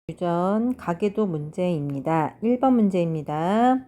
유전 가계도 문제입니다. 1번 문제입니다.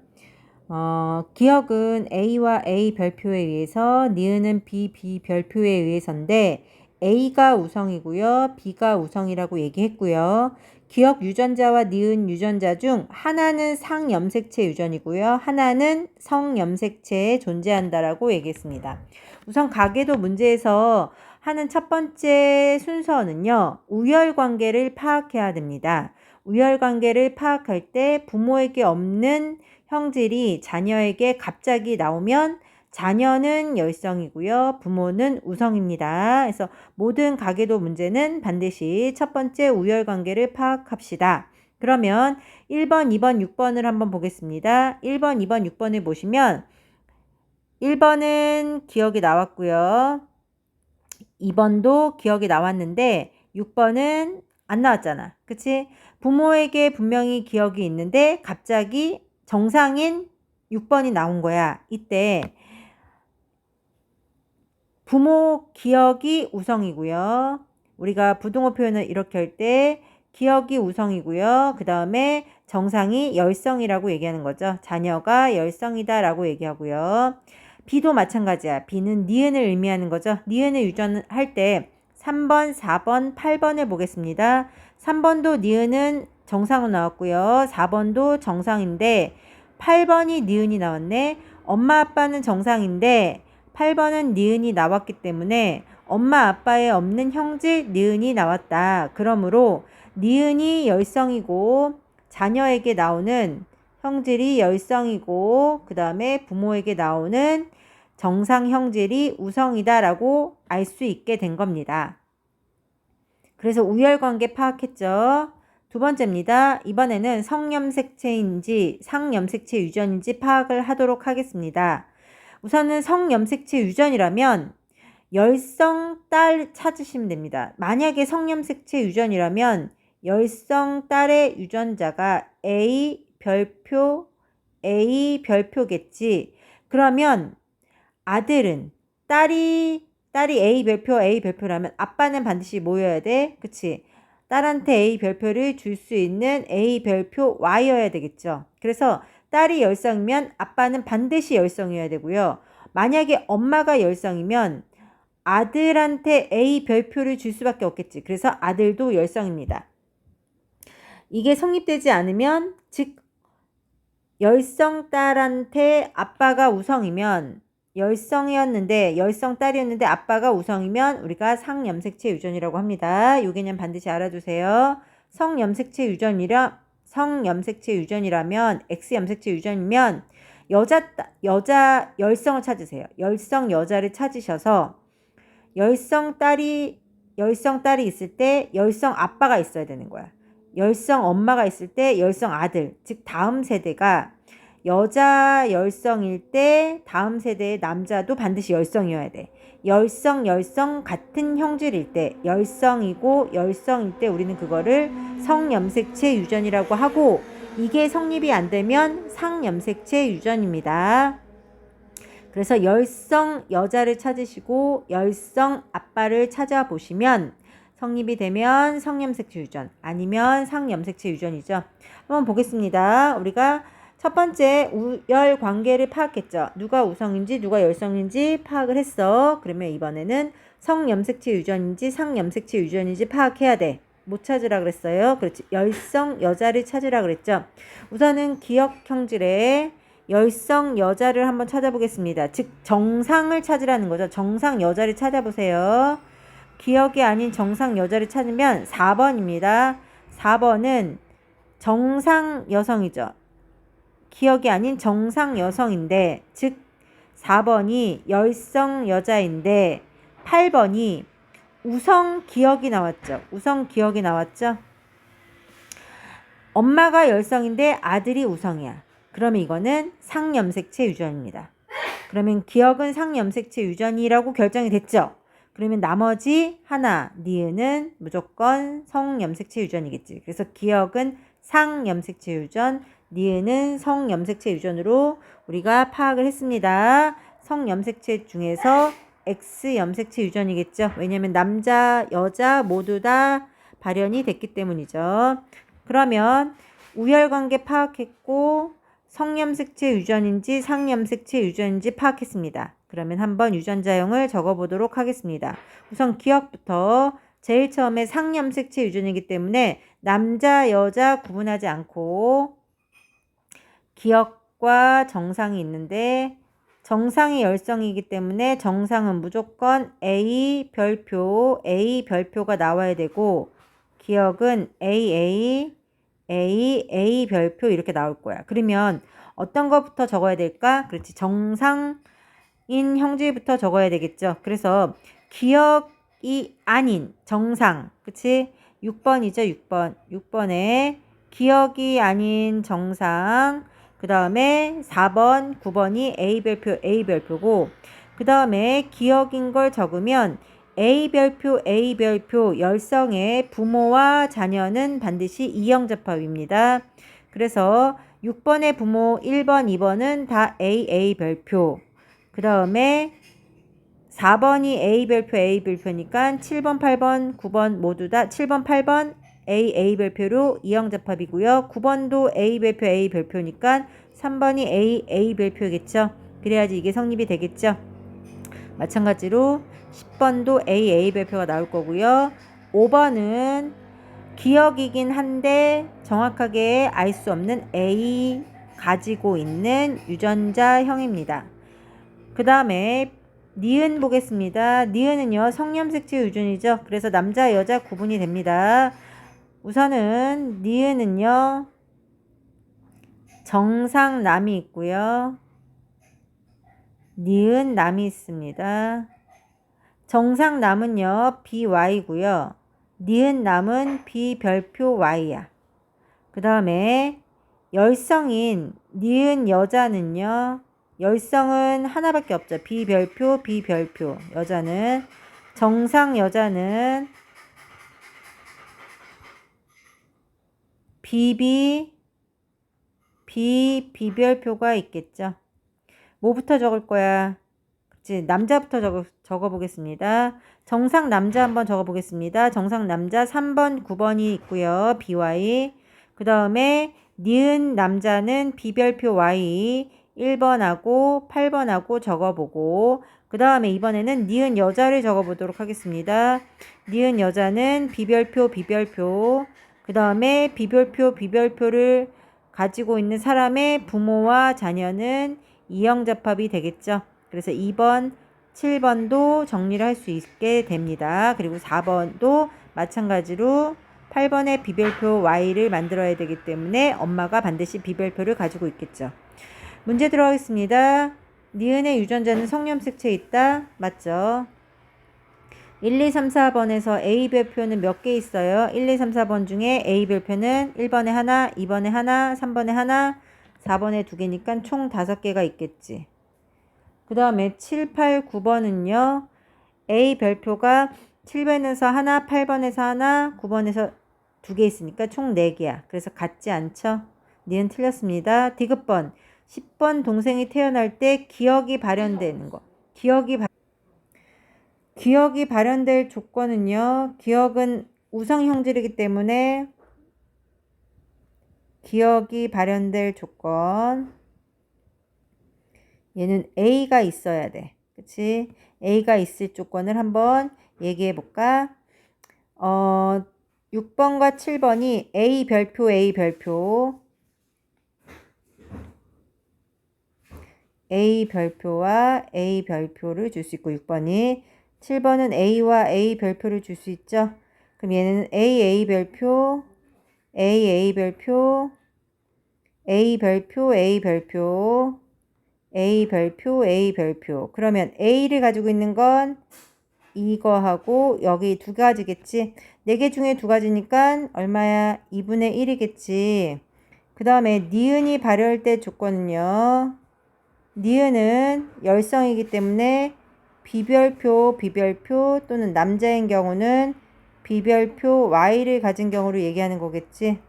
기억은 A와 A 별표에 의해서, 니은은 B 별표에 의해서인데 A가 우성이고요. B가 우성이라고 얘기했고요. 기억 유전자와 니은 유전자 중 하나는 상염색체 유전이고요. 하나는 성염색체에 존재한다라고 얘기했습니다. 우선 가계도 문제에서 하는 첫 번째 순서는요, 우열관계를 파악해야 됩니다. 우열관계를 파악할 때 부모에게 없는 형질이 자녀에게 갑자기 나오면 자녀는 열성이고요, 부모는 우성입니다. 그래서 모든 가계도 문제는 반드시 첫 번째 우열관계를 파악합시다. 그러면 1번, 2번, 6번을 한번 보겠습니다. 1번, 2번, 6번을 보시면 1번은 기억이 나왔고요. 2번도 기억이 나왔는데 6번은 안 나왔잖아. 그치? 부모에게 분명히 기억이 있는데 갑자기 정상인 6번이 나온 거야. 이때 부모 기억이 우성이고요. 우리가 부등호 표현을 이렇게 할 때 기억이 우성이고요. 그 다음에 정상이 열성이라고 얘기하는 거죠. 자녀가 열성이다 라고 얘기하고요. B도 마찬가지야. B는 니은을 의미하는 거죠. 니은을 유전할 때 3번, 4번, 8번을 보겠습니다. 3번도 니은은 정상으로 나왔고요. 4번도 정상인데 8번이 니은이 나왔네. 엄마 아빠는 정상인데 8번은 니은이 나왔기 때문에 엄마 아빠에 없는 형질 니은이 나왔다. 그러므로 니은이 열성이고 자녀에게 나오는 형질이 열성이고 그 다음에 부모에게 나오는 정상 형질이 우성이다 라고 알 수 있게 된 겁니다. 그래서 우열관계 파악했죠. 두 번째입니다. 이번에는 성염색체인지 상염색체 유전인지 파악을 하도록 하겠습니다. 우선은 성염색체 유전이라면 열성 딸 찾으시면 됩니다. 만약에 성염색체 유전이라면 열성 딸의 유전자가 A 별표겠지. 그러면 아들은 딸이 A 별표라면 아빠는 반드시 뭐여야 돼? 그치? 딸한테 A 별표를 줄 수 있는 A 별표 Y여야 되겠죠. 그래서 딸이 열성이면 아빠는 반드시 열성이어야 되고요. 만약에 엄마가 열성이면 아들한테 A 별표를 줄 수밖에 없겠지. 그래서 아들도 열성입니다. 이게 성립되지 않으면, 즉 열성 딸한테 아빠가 우성이면, 열성이었는데 열성 딸이었는데 아빠가 우성이면 우리가 상염색체 유전이라고 합니다. 이 개념 반드시 알아두세요. 성염색체 유전이라면 X염색체 유전이면 여자 열성을 찾으세요. 열성 여자를 찾으셔서 열성 딸이 있을 때 열성 아빠가 있어야 되는 거야. 열성 엄마가 있을 때 열성 아들, 즉 다음 세대가 여자 열성일 때 다음 세대의 남자도 반드시 열성이어야 돼. 열성 같은 형질일 때, 열성이고 열성일 때 우리는 그거를 성염색체 유전이라고 하고, 이게 성립이 안 되면 상염색체 유전입니다. 그래서 열성 여자를 찾으시고 열성 아빠를 찾아보시면 성립이 되면 성염색체 유전, 아니면 상염색체 유전이죠. 한번 보겠습니다. 우리가 첫 번째 우열 관계를 파악했죠. 누가 우성인지 누가 열성인지 파악을 했어. 그러면 이번에는 성염색체 유전인지 상염색체 유전인지 파악해야 돼. 뭐 찾으라 그랬어요? 그렇지. 열성 여자를 찾으라 그랬죠. 우선은 기억 형질에 열성 여자를 한번 찾아보겠습니다. 즉 정상을 찾으라는 거죠. 정상 여자를 찾아보세요. 기억이 아닌 정상 여자를 찾으면 4번입니다. 4번은 정상 여성이죠. 기억이 아닌 정상 여성인데, 즉 4번이 열성 여자인데 8번이 우성 기억이 나왔죠. 우성 기억이 나왔죠. 엄마가 열성인데 아들이 우성이야. 그러면 이거는 상염색체 유전입니다. 그러면 기억은 상염색체 유전이라고 결정이 됐죠. 그러면 나머지 하나, 니은은 무조건 성염색체 유전이겠지. 그래서 기억은 상염색체 유전, 니은은 성염색체 유전으로 우리가 파악을 했습니다. 성염색체 중에서 X염색체 유전이겠죠. 왜냐하면 남자, 여자 모두 다 발현이 됐기 때문이죠. 그러면 우열관계 파악했고 성염색체 유전인지 상염색체 유전인지 파악했습니다. 그러면 한번 유전자형을 적어보도록 하겠습니다. 우선 기억부터 제일 처음에 상염색체 유전이기 때문에 남자, 여자 구분하지 않고 기억과 정상이 있는데 정상이 열성이기 때문에 정상은 무조건 A 별표가 나와야 되고 기억은 AA 별표 이렇게 나올 거야. 그러면 어떤 것부터 적어야 될까? 그렇지. 정상인 형질부터 적어야 되겠죠. 그래서 기억이 아닌 정상. 그치? 6번이죠. 6번. 6번에 기억이 아닌 정상. 그 다음에 4번, 9번이 A 별표고 그 다음에 기억인 걸 적으면 A 별표 열성의 부모와 자녀는 반드시 이형접합입니다. 그래서 6번의 부모 1번, 2번은 다 A 별표. 그 다음에 4번이 A 별표니까 7번, 8번, 9번 모두 다 7번, 8번 A 별표로 이형접합이고요. 9번도 A 별표니까 3번이 A 별표겠죠. 그래야지 이게 성립이 되겠죠. 마찬가지로 10번도 A 별표가 나올 거고요. 5번은 기억이긴 한데 정확하게 알 수 없는 A 가지고 있는 유전자형입니다. 그 다음에 니은 보겠습니다. 니은은요 성염색체 유전이죠. 그래서 남자 여자 구분이 됩니다. 우선은 니은은요 정상남이 있고요. 니은 남이 있습니다. 정상남은요 BY고요. 니은 남은 B 별표 Y야. 그 다음에 열성인 니은 여자는요. 열성은 하나밖에 없죠. B 별표 여자는 정상 여자는 비별표가 있겠죠. 뭐부터 적을 거야? 그치? 남자부터 적어보겠습니다. 정상 남자 한번 적어보겠습니다. 정상 남자 3번, 9번이 있고요. BY. 그 다음에 니은 남자는 비별표 Y 1번하고 8번하고 적어보고 그 다음에 이번에는 니은 여자를 적어보도록 하겠습니다. 니은 여자는 비별표 그 다음에 비별표를 가지고 있는 사람의 부모와 자녀는 이형접합이 되겠죠. 그래서 2번, 7번도 정리를 할 수 있게 됩니다. 그리고 4번도 마찬가지로 8번의 비별표 Y를 만들어야 되기 때문에 엄마가 반드시 비별표를 가지고 있겠죠. 문제 들어가겠습니다. 니은의 유전자는 성염색체에 있다. 맞죠? 1, 2, 3, 4번에서 A 별표는 몇 개 있어요? 1, 2, 3, 4번 중에 A 별표는 1번에 하나, 2번에 하나, 3번에 하나, 4번에 2개니까 총 5개가 있겠지. 그 다음에 7, 8, 9번은요. A 별표가 7번에서 하나, 8번에서 하나, 9번에서 2개 있으니까 총 4개야. 그래서 같지 않죠? 니은 틀렸습니다. 디귿번 10번 동생이 태어날 때 기억이 발현되는 거. 기억이 발현될 조건은요. 기억은 우성 형질이기 때문에 기억이 발현될 조건 얘는 A가 있어야 돼. 그치? A가 있을 조건을 한번 얘기해 볼까? 6번과 7번이 A 별표와 A 별표를 줄 수 있고 6번이 7번은 A와 A 별표를 줄 수 있죠. 그럼 얘는 A 별표 A 별표 그러면 A를 가지고 있는 건 이거하고 여기 2가지겠지. 4개 중에 2가지니까 얼마야? 2분의 1이겠지. 그 다음에 니은이 발현될 조건은요. 니은은 열성이기 때문에 비별표 또는 남자인 경우는 비별표 Y를 가진 경우를 얘기하는 거겠지.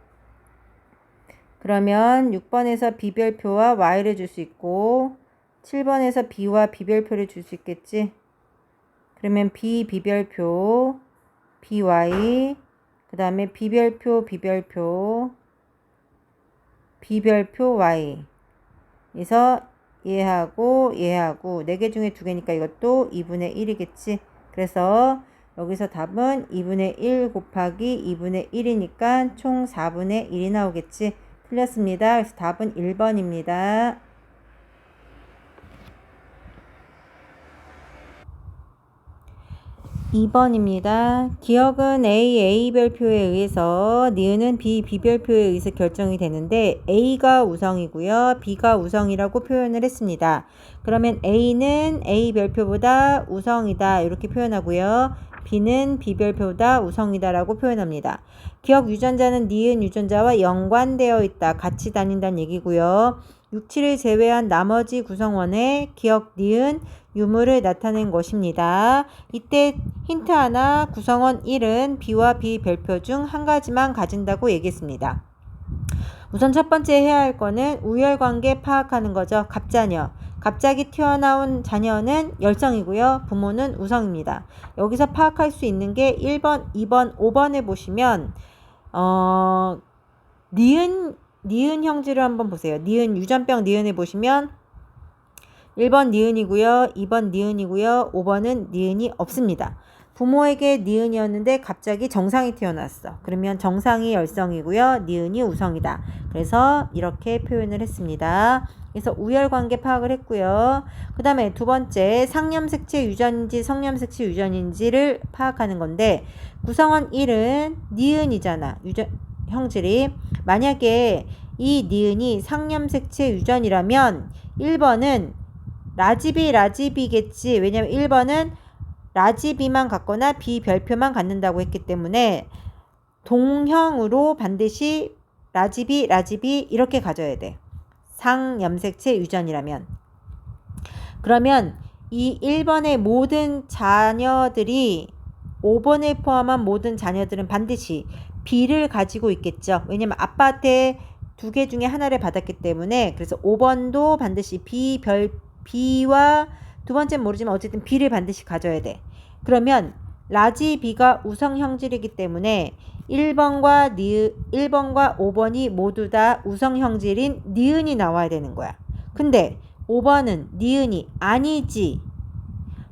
그러면 6번에서 비별표와 Y를 줄 수 있고 7번에서 B와 비별표를 줄 수 있겠지. 그러면 비별표 BY 그 다음에 비별표 y. 그래서 얘하고 4개 중에 2개니까 이것도 2분의 1이겠지. 그래서 여기서 답은 2분의 1 곱하기 2분의 1이니까 총 4분의 1이 나오겠지. 틀렸습니다. 그래서 답은 1번입니다. 2번입니다. 기억은 A 별표에 의해서, 니은은 B 별표에 의해서 결정이 되는데 A가 우성이고요. B가 우성이라고 표현을 했습니다. 그러면 A는 A 별표보다 우성이다 이렇게 표현하고요. B는 B 별표보다 우성이다 라고 표현합니다. 기억 유전자는 니은 유전자와 연관되어 있다. 같이 다닌다는 얘기고요. 6, 7을 제외한 나머지 구성원의 기억 니은 유무를 나타낸 것입니다. 이때 힌트 하나, 구성원 1은 B와 B 별표 중 한 가지만 가진다고 얘기했습니다. 우선 첫 번째 해야 할 거는 우열관계 파악하는 거죠. 갑자녀. 갑자기 튀어나온 자녀는 열성이고요. 부모는 우성입니다. 여기서 파악할 수 있는 게 1번, 2번, 5번에 보시면 니은 형질을 한번 보세요. 니은 유전병 니은에 보시면 1번 니은이고요. 2번 니은이고요. 5번은 니은이 없습니다. 부모에게 니은이었는데 갑자기 정상이 태어났어. 그러면 정상이 열성이고요. 니은이 우성이다. 그래서 이렇게 표현을 했습니다. 그래서 우열관계 파악을 했고요. 그 다음에 두 번째 상염색체 유전인지 성염색체 유전인지를 파악하는 건데 구성원 1은 니은이잖아. 형질이. 만약에 이 니은이 상염색체 유전이라면 1번은 라지비겠지. 왜냐면 1번은 라지비만 갖거나 B 별표만 갖는다고 했기 때문에 동형으로 반드시 라지비 이렇게 가져야 돼. 상염색체 유전이라면. 그러면 이 1번의 모든 자녀들이 5번에 포함한 모든 자녀들은 반드시 B를 가지고 있겠죠. 왜냐면 아빠한테 2개 중에 하나를 받았기 때문에. 그래서 5번도 반드시 B와 두 번째는 모르지만 어쨌든 B를 반드시 가져야 돼. 그러면 라지 B가 우성 형질이기 때문에 1번과 5번이 모두 다 우성 형질인 니은이 나와야 되는 거야. 근데 5번은 니은이 아니지.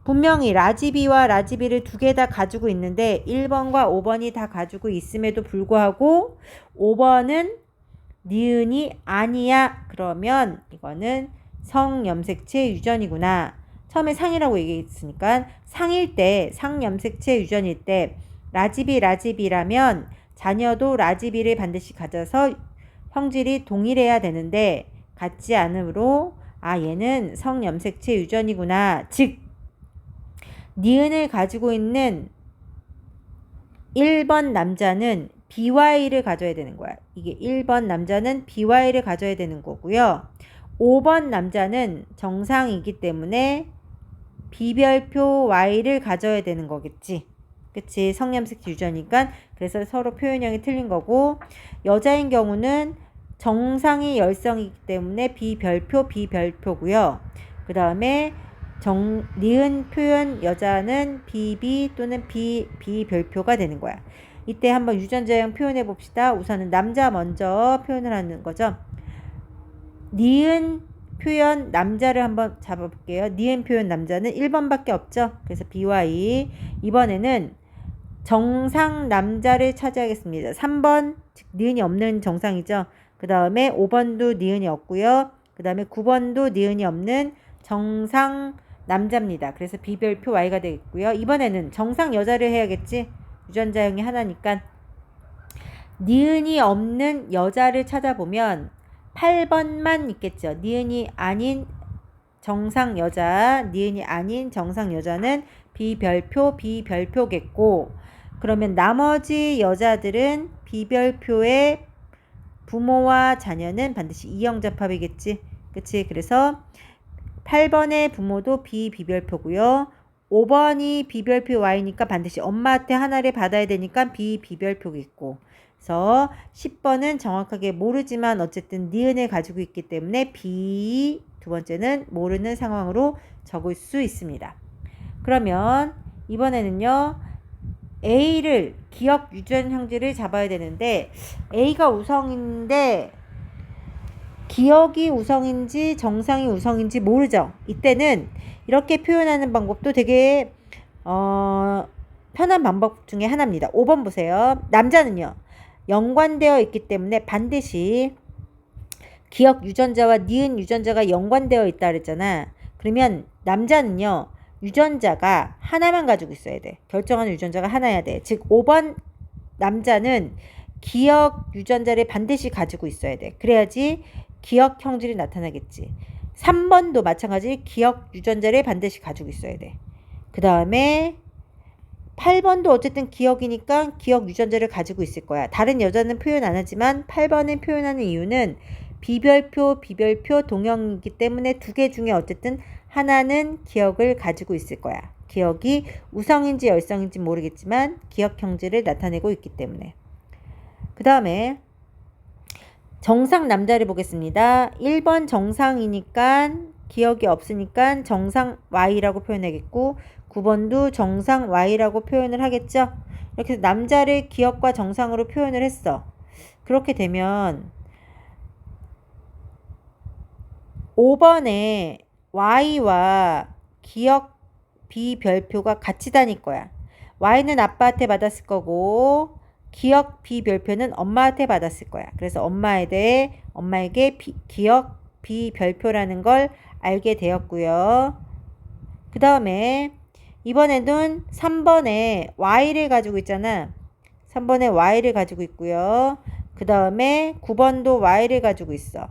분명히 라지비와 라지비를 2개 다 가지고 있는데 1번과 5번이 다 가지고 있음에도 불구하고 5번은 니은이 아니야. 그러면 이거는 성염색체 유전이구나. 처음에 상이라고 얘기했으니까 상일 때, 상염색체 유전일 때 라지비라면 자녀도 라지비를 반드시 가져서 형질이 동일해야 되는데 같지 않으므로 얘는 성염색체 유전이구나. 즉 니은을 가지고 있는 1번 남자는 BY를 가져야 되는 거야. 이게 1번 남자는 BY를 가져야 되는 거고요. 5번 남자는 정상이기 때문에 B별표 Y를 가져야 되는 거겠지. 그치? 성염색체 유전이니까. 그래서 서로 표현형이 틀린 거고, 여자인 경우는 정상이 열성이기 때문에 B별표고요. 그 다음에 니은 표현 여자는 BB 또는 B별표가 되는 거야. 이때 한번 유전자형 표현해 봅시다. 우선은 남자 먼저 표현을 하는 거죠. 니은 표현 남자를 한번 잡아볼게요. 니은 표현 남자는 1번밖에 없죠. 그래서 BY. 이번에는 정상 남자를 차지하겠습니다. 3번 즉 니은이 없는 정상이죠. 그 다음에 5번도 니은이 없고요. 그 다음에 9번도 니은이 없는 정상 남자입니다. 그래서 B별표 Y가 되겠고요. 이번에는 정상 여자를 해야겠지. 유전자형이 하나니까. 니은이 없는 여자를 찾아보면 8번만 있겠죠. 니은이 아닌 정상 여자는 B별표겠고, 그러면 나머지 여자들은 B별표의 부모와 자녀는 반드시 이형잡합이겠지. 그치? 그래서 8번의 부모도 B별표고요. 5번이 B별표 Y니까 반드시 엄마한테 하나를 받아야 되니까 B별표겠고, 그래서 10번은 정확하게 모르지만 어쨌든 니은을 가지고 있기 때문에 B, 두 번째는 모르는 상황으로 적을 수 있습니다. 그러면 이번에는요, A를 기억 유전 형질을 잡아야 되는데 A가 우성인데 기억이 우성인지 정상이 우성인지 모르죠. 이때는 이렇게 표현하는 방법도 되게 편한 방법 중에 하나입니다. 5번 보세요. 남자는요. 연관되어 있기 때문에 반드시 기억 유전자와 니은 유전자가 연관되어 있다 그랬잖아. 그러면 남자는요. 유전자가 하나만 가지고 있어야 돼. 결정하는 유전자가 하나야 돼. 즉 5번 남자는 기억 유전자를 반드시 가지고 있어야 돼. 그래야지 기억 형질이 나타나겠지. 3번도 마찬가지 기억 유전자를 반드시 가지고 있어야 돼. 그 다음에 8번도 어쨌든 기억이니까 기억 유전자를 가지고 있을 거야. 다른 여자는 표현 안 하지만 8번은 표현하는 이유는 비별표, 동형이기 때문에 두 개 중에 어쨌든 하나는 기억을 가지고 있을 거야. 기억이 우성인지 열성인지 모르겠지만 기억 형질을 나타내고 있기 때문에. 그 다음에 정상 남자를 보겠습니다. 1번 정상이니까 기억이 없으니까 정상 Y라고 표현하겠고 9번도 정상 Y라고 표현을 하겠죠. 이렇게 해서 남자를 기억과 정상으로 표현을 했어. 그렇게 되면 5번에 Y와 기억 비별표가 같이 다닐 거야. Y는 아빠한테 받았을 거고 기억 비별표는 엄마한테 받았을 거야. 그래서 엄마에게 기억 비별표라는 걸 알게 되었고요. 그 다음에 이번에는 3번에 Y를 가지고 있잖아. 3번에 Y를 가지고 있고요. 그 다음에 9번도 Y를 가지고 있어.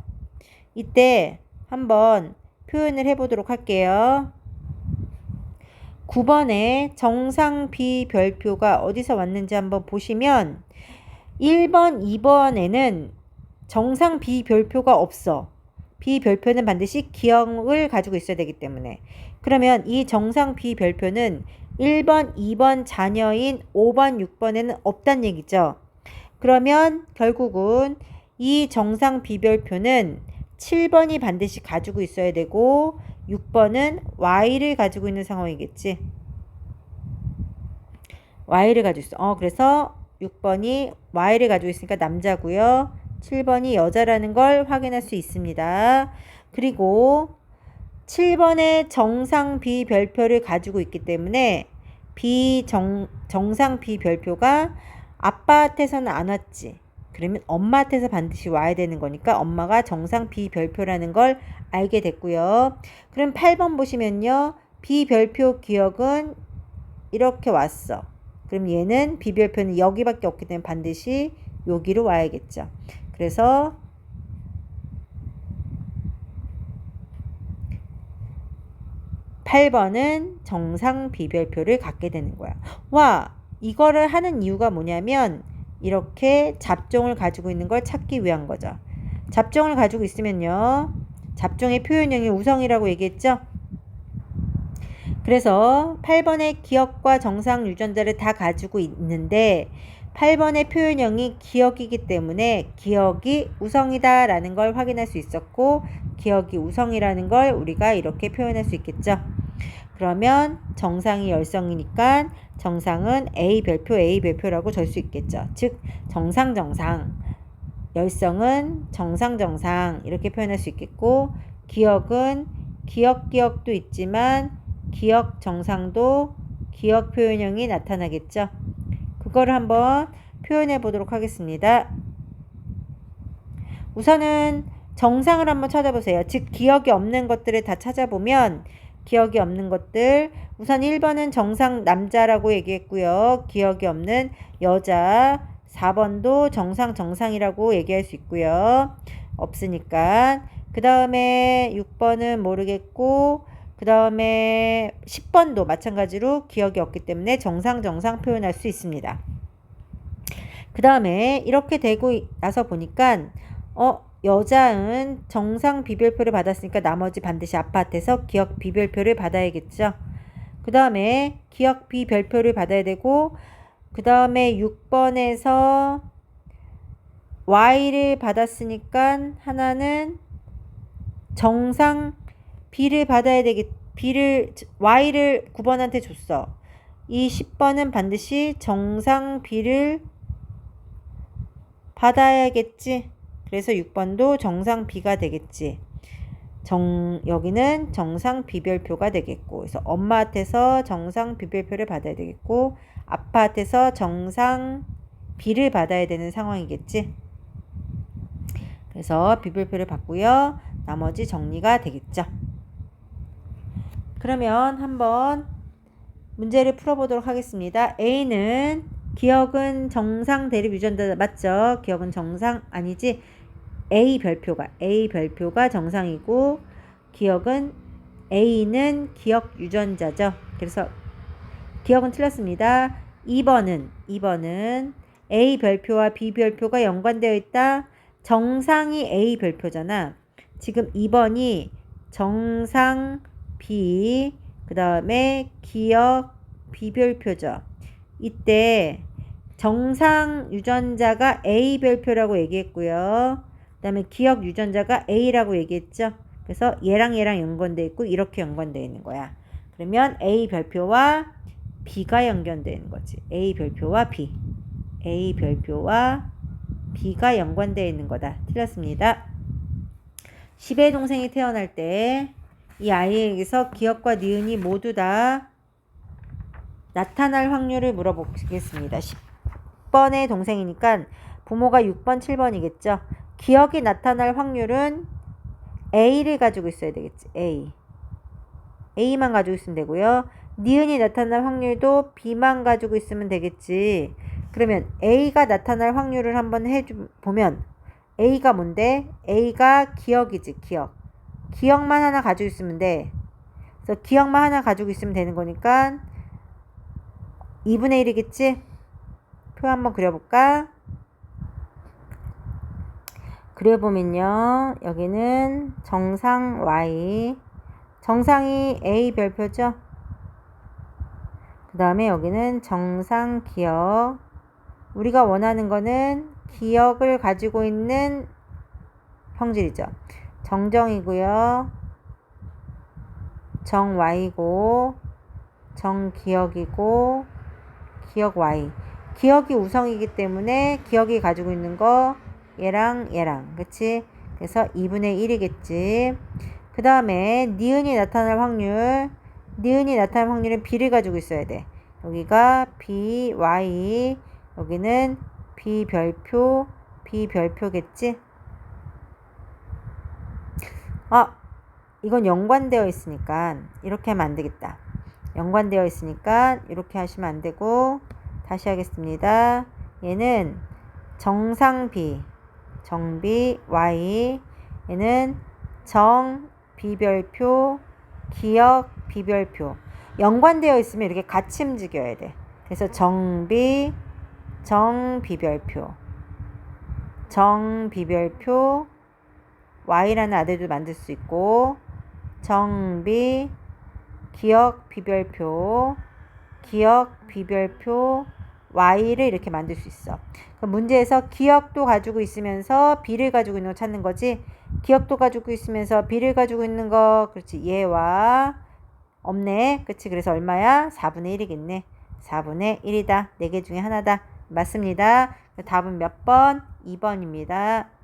이때 한번 표현을 해보도록 할게요. 9번에 정상 비별표가 어디서 왔는지 한번 보시면 1번, 2번에는 정상 비별표가 없어. 비별표는 반드시 기억을 가지고 있어야 되기 때문에. 그러면 이 정상 비별표는 1번, 2번 자녀인 5번, 6번에는 없단 얘기죠. 그러면 결국은 이 정상 비별표는 7번이 반드시 가지고 있어야 되고 6번은 Y를 가지고 있는 상황이겠지. Y를 가지고 있어. 그래서 6번이 Y를 가지고 있으니까 남자고요. 7번이 여자라는 걸 확인할 수 있습니다. 그리고 7번의 정상 비별표를 가지고 있기 때문에 정상 비별표가 아빠한테서는 안 왔지. 그러면 엄마한테서 반드시 와야 되는 거니까 엄마가 정상 비별표라는 걸 알게 됐고요. 그럼 8번 보시면요. 비별표 기억은 이렇게 왔어. 그럼 얘는 비별표는 여기밖에 없기 때문에 반드시 여기로 와야겠죠. 그래서 8번은 정상 비별표를 갖게 되는 거야. 와, 이거를 하는 이유가 뭐냐면 이렇게 잡종을 가지고 있는 걸 찾기 위한 거죠. 잡종을 가지고 있으면요. 잡종의 표현형이 우성이라고 얘기했죠. 그래서 8번의 기억과 정상 유전자를 다 가지고 있는데 8번의 표현형이 기억이기 때문에 기억이 우성이다 라는 걸 확인할 수 있었고 기억이 우성이라는 걸 우리가 이렇게 표현할 수 있겠죠. 그러면 정상이 열성이니까 정상은 A별표라고 절 수 있겠죠. 즉 정상, 열성은 정상 이렇게 표현할 수 있겠고 기억은 기억도 있지만 기억 정상도 기억 표현형이 나타나겠죠. 그거를 한번 표현해 보도록 하겠습니다. 우선은 정상을 한번 찾아보세요. 즉 기억이 없는 것들을 다 찾아보면 기억이 없는 것들 우선 1번은 정상 남자라고 얘기했고요. 기억이 없는 여자 4번도 정상이라고 얘기할 수 있고요. 없으니까 그 다음에 6번은 모르겠고 그 다음에 10번도 마찬가지로 기억이 없기 때문에 정상 표현할 수 있습니다. 그 다음에 이렇게 되고 나서 보니까 여자는 정상 비별표를 받았으니까 나머지 반드시 아파트에서 기억 비별표를 받아야겠죠. 그 다음에 기억 비별표를 받아야 되고 그 다음에 6번에서 Y를 받았으니까 하나는 정상 B를 받아야 되겠 Y를 9번한테 줬어. 이 10번은 반드시 정상 B를 받아야겠지. 그래서 6번도 정상 B가 되겠지. 여기는 정상 비별표가 되겠고, 그래서 엄마한테서 정상 비별표를 받아야 되겠고, 아빠한테서 정상 B를 받아야 되는 상황이겠지. 그래서 비별표를 받고요. 나머지 정리가 되겠죠. 그러면 한번 문제를 풀어보도록 하겠습니다. A는 기억은 정상 대립 유전자 맞죠? 기억은 정상 아니지? A 별표가 정상이고 기억은 A는 기억 유전자죠. 그래서 기억은 틀렸습니다. 2번은 A 별표와 B 별표가 연관되어 있다. 정상이 A 별표잖아. 지금 2번이 정상 B 그 다음에 기억 B 별표죠. 이때 정상 유전자가 A 별표라고 얘기했고요. 그 다음에 기억 유전자가 A라고 얘기했죠. 그래서 얘랑 연관되어 있고 이렇게 연관되어 있는 거야. 그러면 A 별표와 B가 연결되어 있는 거지. A 별표와 B가 연관되어 있는 거다. 틀렸습니다. 10의 동생이 태어날 때 이 아이에게서 기억과 니은이 모두 다 나타날 확률을 물어보겠습니다. 10번의 동생이니까 부모가 6번, 7번이겠죠. 기억이 나타날 확률은 A를 가지고 있어야 되겠지. A만 가지고 있으면 되고요. 니은이 나타날 확률도 B만 가지고 있으면 되겠지. 그러면 A가 나타날 확률을 한번 보면 A가 뭔데? A가 기억이지. 기억만 하나 가지고 있으면 돼. 그래서 기억만 하나 가지고 있으면 되는 거니까 2분의 1이겠지? 표 한번 그려볼까? 그려보면요. 여기는 정상 Y. 정상이 A 별표죠? 그 다음에 여기는 정상 기억. 우리가 원하는 거는 기억을 가지고 있는 형질이죠. 정정이고요. 정 Y고 정기억이고 기억 Y. 기억이 우성이기 때문에 기억이 가지고 있는 거 얘랑 그치? 그래서 2분의 1이겠지. 그 다음에 니은이 나타날 확률은 B를 가지고 있어야 돼. 여기가 B, Y, 여기는 B 별표겠지? 이건 연관되어 있으니까 이렇게 하면 안 되겠다. 연관되어 있으니까 이렇게 하시면 안 되고 다시 하겠습니다. 얘는 정상 B, 정비 Y, 얘는 정 비별표, 기억 비별표. 연관되어 있으면 이렇게 같이 움직여야 돼. 그래서 정비, 정비별표, Y라는 아들도 만들 수 있고 정비, 기억 비별표, Y를 이렇게 만들 수 있어. 그럼 문제에서 기억도 가지고 있으면서 B를 가지고 있는 거 찾는 거지. 기억도 가지고 있으면서 B를 가지고 있는 거. 그렇지. 얘와 없네. 그치. 그래서 얼마야? 4분의 1이겠네. 4분의 1이다. 4개 중에 하나다. 맞습니다. 답은 몇 번? 2번입니다.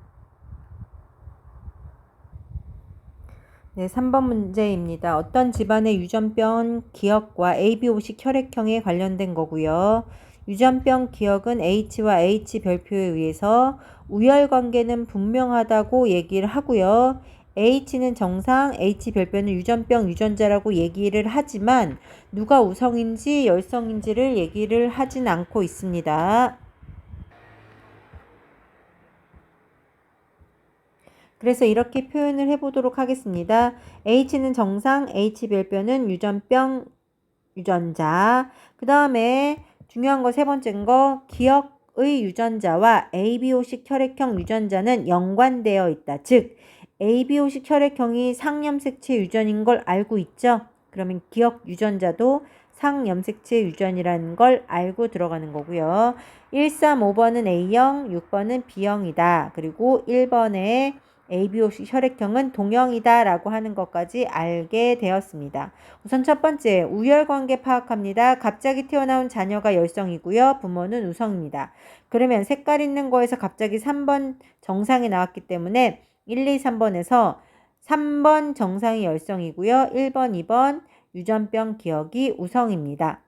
네, 3번 문제입니다. 어떤 집안의 유전병 기억과 ABO식 혈액형에 관련된 거고요. 유전병 기억은 H와 H 별표에 의해서 우열관계는 분명하다고 얘기를 하고요. H는 정상, H 별표는 유전병 유전자라고 얘기를 하지만 누가 우성인지 열성인지를 얘기를 하진 않고 있습니다. 그래서 이렇게 표현을 해보도록 하겠습니다. H는 정상, H 별표는 유전병 유전자. 그 다음에 중요한 거 세 번째인 거 기억의 유전자와 ABO식 혈액형 유전자는 연관되어 있다. 즉 ABO식 혈액형이 상염색체 유전인 걸 알고 있죠? 그러면 기억 유전자도 상염색체 유전이라는 걸 알고 들어가는 거고요. 1, 3, 5번은 A형, 6번은 B형이다. 그리고 1번에 ABO식 혈액형은 동형이다 라고 하는 것까지 알게 되었습니다. 우선 첫 번째, 우열관계 파악합니다. 갑자기 태어나온 자녀가 열성이고요. 부모는 우성입니다. 그러면 색깔 있는 거에서 갑자기 3번 정상이 나왔기 때문에 1, 2, 3번에서 3번 정상이 열성이고요. 1번, 2번 유전병 기억이 우성입니다.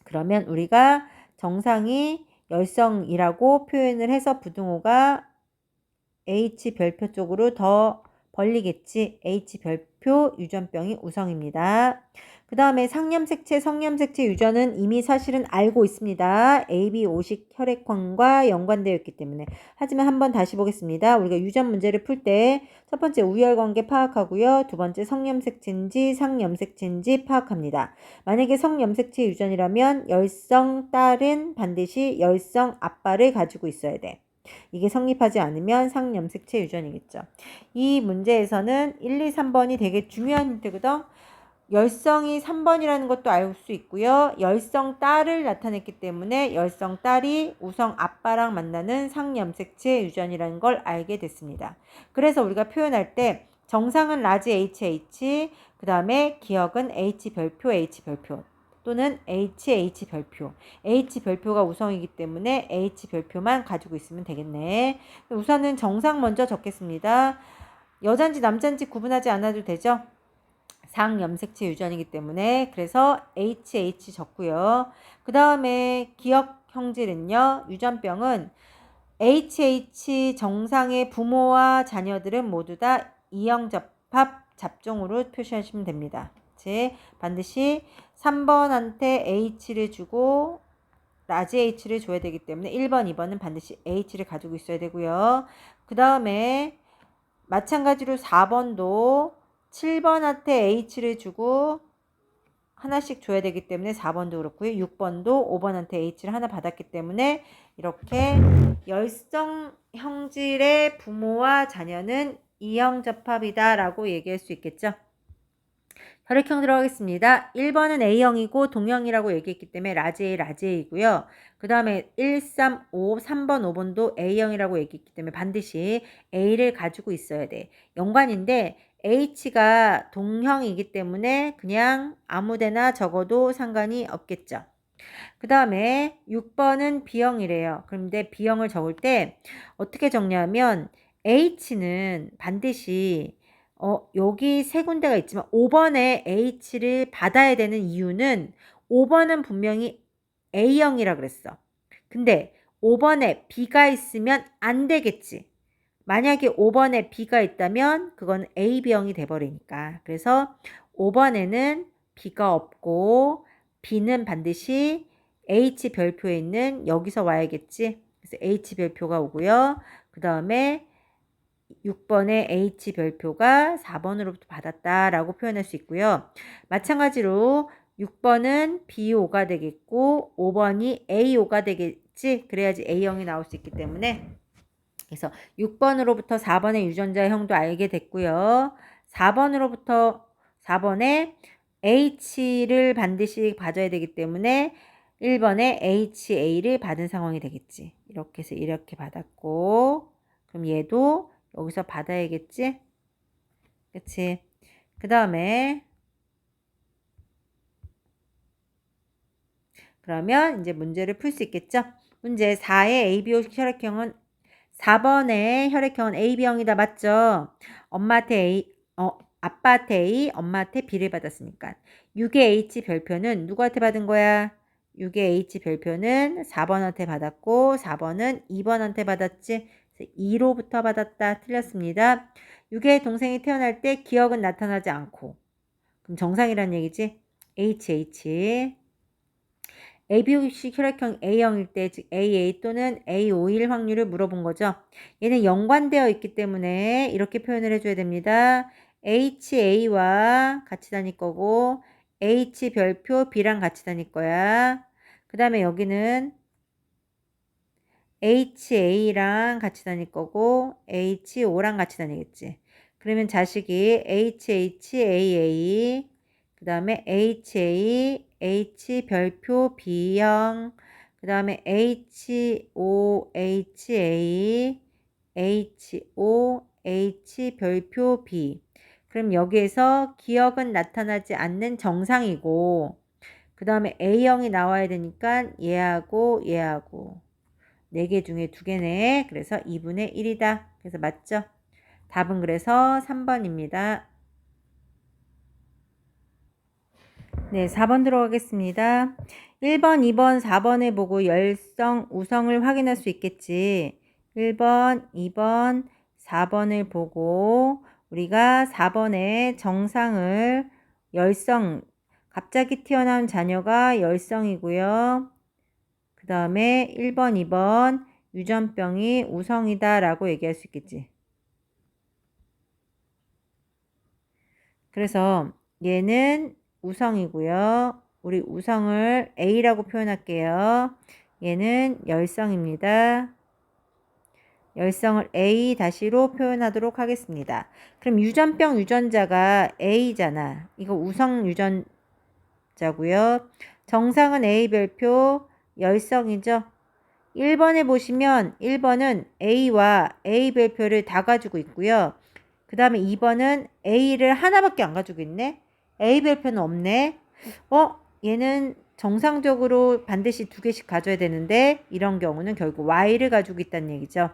그러면 우리가 정상이 열성이라고 표현을 해서 부등호가 H 별표 쪽으로 더 벌리겠지. H 별표 유전병이 우성입니다. 그 다음에 상염색체, 성염색체 유전은 이미 사실은 알고 있습니다. AB5식 혈액형과 연관되어 있기 때문에. 하지만 한번 다시 보겠습니다. 우리가 유전 문제를 풀 때 첫 번째 우열관계 파악하고요. 두 번째 성염색체인지 상염색체인지 파악합니다. 만약에 성염색체 유전이라면 열성 딸은 반드시 열성 아빠를 가지고 있어야 돼. 이게 성립하지 않으면 상염색체 유전이겠죠. 이 문제에서는 1, 2, 3번이 되게 중요한 힌트거든. 열성이 3번이라는 것도 알 수 있고요. 열성 딸을 나타냈기 때문에 열성 딸이 우성 아빠랑 만나는 상염색체 유전이라는 걸 알게 됐습니다. 그래서 우리가 표현할 때 정상은 라지 HH, 그 다음에 기억은 H 별표 H 별표 또는 HH 별표. H 별표가 우성이기 때문에 H 별표만 가지고 있으면 되겠네. 우선은 정상 먼저 적겠습니다. 여잔지 남잔지 구분하지 않아도 되죠? 상염색체 유전이기 때문에 그래서 HH 적고요. 그 다음에 기억 형질은요. 유전병은 HH 정상의 부모와 자녀들은 모두 다 이형접합 잡종으로 표시하시면 됩니다. 즉 반드시 3번한테 H를 주고 라지 H를 줘야 되기 때문에 1번, 2번은 반드시 H를 가지고 있어야 되고요. 그 다음에 마찬가지로 4번도 7번한테 H를 주고 하나씩 줘야 되기 때문에 4번도 그렇고요. 6번도 5번한테 H를 하나 받았기 때문에 이렇게 열성 형질의 부모와 자녀는 이형접합이다 라고 얘기할 수 있겠죠. 혈액형 들어가겠습니다. 1번은 A형이고 동형이라고 얘기했기 때문에 라지 A, 라지 A이고요. 그 다음에 1, 3, 5, 3번, 5번도 A형이라고 얘기했기 때문에 반드시 A를 가지고 있어야 돼. 연관인데 H가 동형이기 때문에 그냥 아무데나 적어도 상관이 없겠죠. 그 다음에 6번은 B형이래요. 그런데 B형을 적을 때 어떻게 적냐면 H는 반드시 여기 세 군데가 있지만 5번에 H를 받아야 되는 이유는 5번은 분명히 A형이라 그랬어. 근데 5번에 B가 있으면 안 되겠지. 만약에 5번에 B가 있다면 그건 AB형이 돼버리니까. 그래서 5번에는 B가 없고 B는 반드시 H 별표에 있는 여기서 와야겠지. 그래서 H 별표가 오고요. 그 다음에 6번의 H 별표가 4번으로부터 받았다라고 표현할 수 있고요. 마찬가지로 6번은 B5가 되겠고 5번이 A5가 되겠지. 그래야지 A형이 나올 수 있기 때문에 그래서 6번으로부터 4번의 유전자형도 알게 됐고요. 4번에 H를 반드시 받아야 되기 때문에 1번에 HA를 받은 상황이 되겠지. 이렇게 해서 이렇게 받았고 그럼 얘도 여기서 받아야겠지? 그치? 그 다음에 그러면 이제 문제를 풀 수 있겠죠? 문제 4의 ABO 혈액형은 4번의 혈액형은 AB형이다. 맞죠? 아빠한테 A, 엄마한테 B를 받았으니까. 6의 H 별표는 누구한테 받은 거야? 6의 H 별표는 4번한테 받았고 4번은 2번한테 받았지. 2로부터 받았다. 틀렸습니다. 6의 동생이 태어날 때 기억은 나타나지 않고 그럼 정상이란 얘기지? HH AB식 혈액형 A형일 때 즉 AA 또는 A5일 확률을 물어본 거죠. 얘는 연관되어 있기 때문에 이렇게 표현을 해줘야 됩니다. HA와 같이 다닐 거고 H 별표 B랑 같이 다닐 거야. 그 다음에 여기는 HA랑 같이 다닐 거고 HO랑 같이 다니겠지. 그러면 자식이 HHAA 그 다음에 H 별표 B형 그 다음에 HOHA H 별표 B. 그럼 여기에서 기억은 나타나지 않는 정상이고 그 다음에 A형이 나와야 되니까 얘하고 얘하고 4개 중에 2개네. 그래서 2분의 1이다. 그래서 맞죠? 답은 그래서 3번입니다. 네, 4번 들어가겠습니다. 1번, 2번, 4번을 보고 열성, 우성을 확인할 수 있겠지. 1번, 2번, 4번을 보고 우리가 4번에 정상을 열성, 갑자기 튀어나온 자녀가 열성이고요. 그 다음에 1번, 2번 유전병이 우성이다 라고 얘기할 수 있겠지. 그래서 얘는 우성이고요. 우리 우성을 A라고 표현할게요. 얘는 열성입니다. 열성을 A-로 표현하도록 하겠습니다. 그럼 유전병 유전자가 A잖아. 이거 우성 유전자고요. 정상은 A 별표 열성이죠. 1번에 보시면 1번은 A와 A 별표를 다 가지고 있고요. 그 다음에 2번은 A를 하나밖에 안 가지고 있네. A 별표는 없네. 얘는 정상적으로 반드시 2개씩 가져야 되는데 이런 경우는 결국 Y를 가지고 있다는 얘기죠.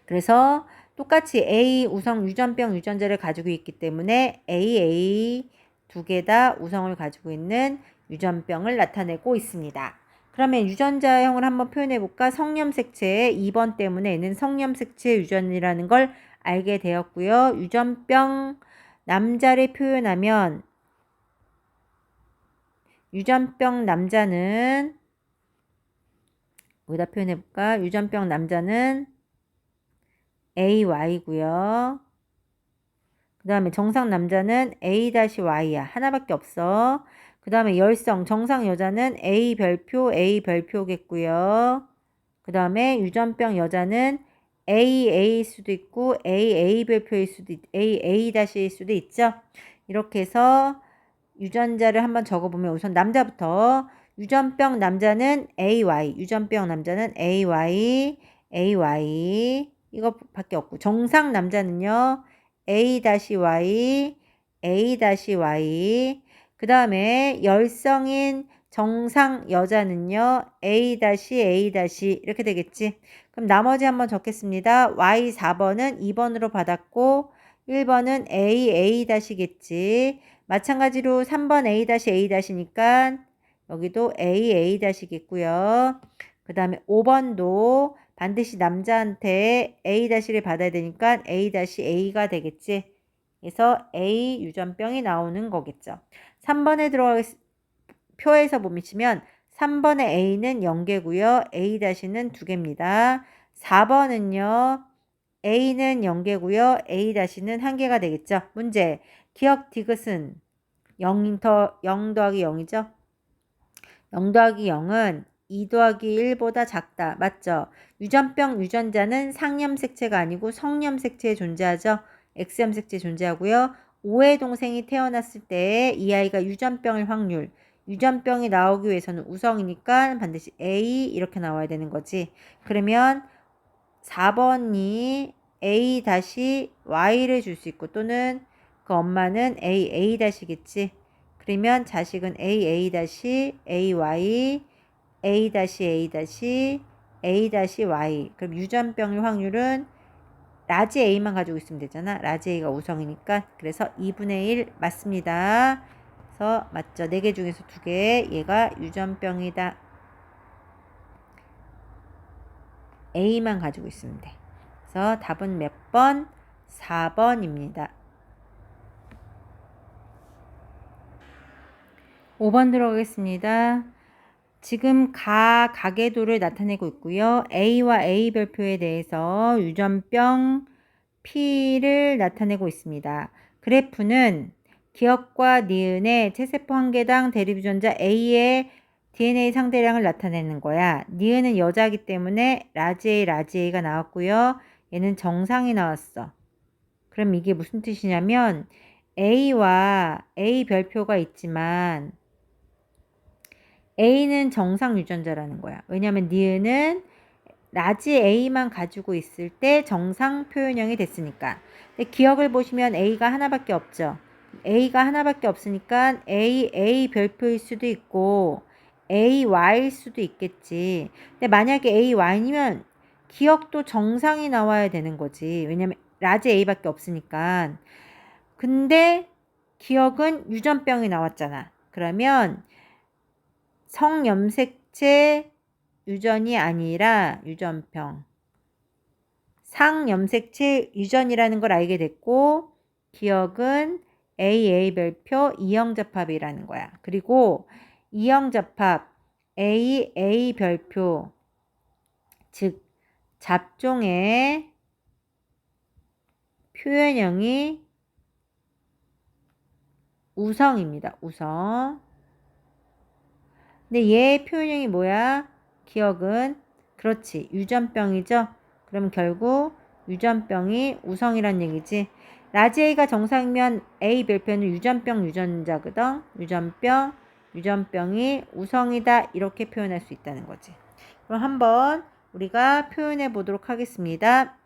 그래서 똑같이 A 우성 유전병 유전자를 가지고 있기 때문에 AA 2개 다 우성을 가지고 있는 유전병을 나타내고 있습니다. 그러면 유전자형을 한번 표현해 볼까? 성염색체 2번 때문에 얘는 성염색체 유전이라는 걸 알게 되었고요. 유전병 남자를 표현하면 유전병 남자는 여기다 표현해 볼까? 유전병 남자는 AY고요. 그 다음에 정상 남자는 A-Y야. 하나밖에 없어. 그 다음에 열성, 정상 여자는 A 별표겠고요. 그 다음에 유전병 여자는 AA 수도 있고 AA 별표일 수도 AA-일 수도 있죠. 이렇게 해서 유전자를 한번 적어보면 우선 남자부터 유전병 남자는 AY, 유전병 남자는 AY 이거밖에 없고 정상 남자는요 A-Y A-Y 그 다음에 열성인 정상 여자는요 A-A- 이렇게 되겠지. 그럼 나머지 한번 적겠습니다. Y 4번은 2번으로 받았고 1번은 AA-겠지. 마찬가지로 3번 A-A-니까 여기도 AA-겠고요. 그 다음에 5번도 반드시 남자한테 A-를 받아야 되니까 A-A가 되겠지. 그래서 A 유전병이 나오는 거겠죠. 3번에 표에서 보시면 3번의 A는 0개고요. A-는 2개입니다. 4번은요. A는 0개고요. A-는 1개가 되겠죠. 문제. 기억 디귿은 0 더하기 0이죠. 0 더하기 0은 2 더하기 1보다 작다. 맞죠? 유전병 유전자는 상염색체가 아니고 성염색체에 존재하죠. X염색체에 존재하고요. 5의 동생이 태어났을 때 이 아이가 유전병일 확률. 유전병이 나오기 위해서는 우성이니까 반드시 A 이렇게 나와야 되는 거지. 그러면 4번이 A-Y를 줄 수 있고 또는 그 엄마는 AA-겠지. 그러면 자식은 AA-AY, A-A-A-Y. 그럼 유전병의 확률은 라지 A만 가지고 있으면 되잖아. 라지 A가 우성이니까. 그래서 2분의 1 맞습니다. 그래서 맞죠. 4개 중에서 2개. 얘가 유전병이다. A만 가지고 있으면 돼. 그래서 답은 몇 번? 4번입니다. 5번 들어가겠습니다. 지금 가계도를 나타내고 있고요. A와 A 별표에 대해서 유전병 P를 나타내고 있습니다. 그래프는 기억과 니은의 체세포 한 개당 대립유전자 A의 DNA 상대량을 나타내는 거야. 니은은 여자이기 때문에 라지 A가 나왔고요. 얘는 정상이 나왔어. 그럼 이게 무슨 뜻이냐면 A와 A 별표가 있지만 A는 정상 유전자라는 거야. 왜냐하면 니은은 라지 A만 가지고 있을 때 정상 표현형이 됐으니까. 근데 기억을 보시면 A가 하나밖에 없죠. A가 하나밖에 없으니까 A 별표일 수도 있고 AY일 수도 있겠지. 근데 만약에 AY면 기억도 정상이 나와야 되는 거지. 왜냐면 라지 A밖에 없으니까. 근데 기억은 유전병이 나왔잖아. 그러면 성염색체 유전이 아니라 유전병. 상염색체 유전이라는 걸 알게 됐고 기억은 AA 별표 이형접합이라는 거야. 그리고 이형접합 AA 별표 즉 잡종의 표현형이 우성입니다. 우성. 근데 얘의 표현형이 뭐야? 기억은 그렇지. 유전병이죠. 그럼 결국 유전병이 우성이란 얘기지. 라지 A가 정상이면 A 별표는 유전병 유전자거든. 유전병이 우성이다. 이렇게 표현할 수 있다는 거지. 그럼 한번 우리가 표현해 보도록 하겠습니다.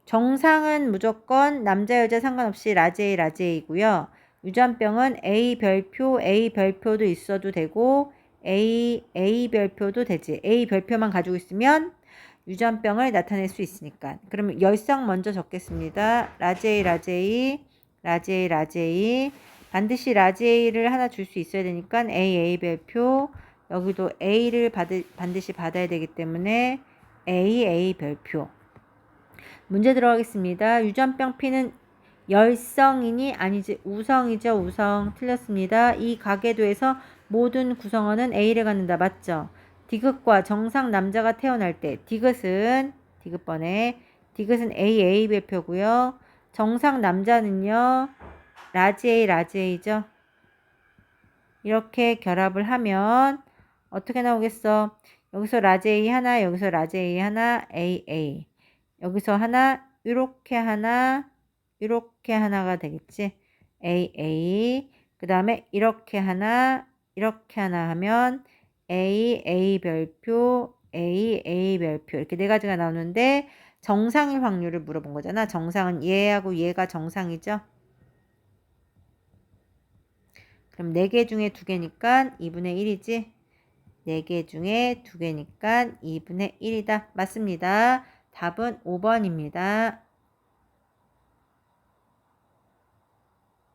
정상은 무조건 남자 여자 상관없이 라지 A고요. 유전병은 A 별표도 있어도 되고 A 별표도 되지. A 별표만 가지고 있으면 유전병을 나타낼 수 있으니까. 그러면 열성 먼저 적겠습니다. 라지 A. 반드시 라지 A를 하나 줄 수 있어야 되니까 A 별표. 여기도 A를 반드시 받아야 되기 때문에 A 별표. 문제 들어가겠습니다. 유전병 P는 열성이니 아니지 우성이죠. 우성. 틀렸습니다. 이 가계도에서 모든 구성원은 A를 갖는다. 맞죠? 디귿과 정상 남자가 태어날 때 디귿은 A 별표고요. 정상 남자는요. 라지 A죠. 이렇게 결합을 하면 어떻게 나오겠어? 여기서 라지 A 하나, 여기서 라지 A 하나, AA. 여기서 하나, 이렇게 하나가 되겠지. AA. 그 다음에 이렇게 하나 하면 A 별표, A 별표. 이렇게 네 가지가 나오는데 정상일 확률을 물어본 거잖아. 정상은 얘하고 얘가 정상이죠. 그럼 4개 중에 2개니까 2분의 1이지. 4개 중에 2개니까 2분의 1이다. 맞습니다. 답은 5번입니다.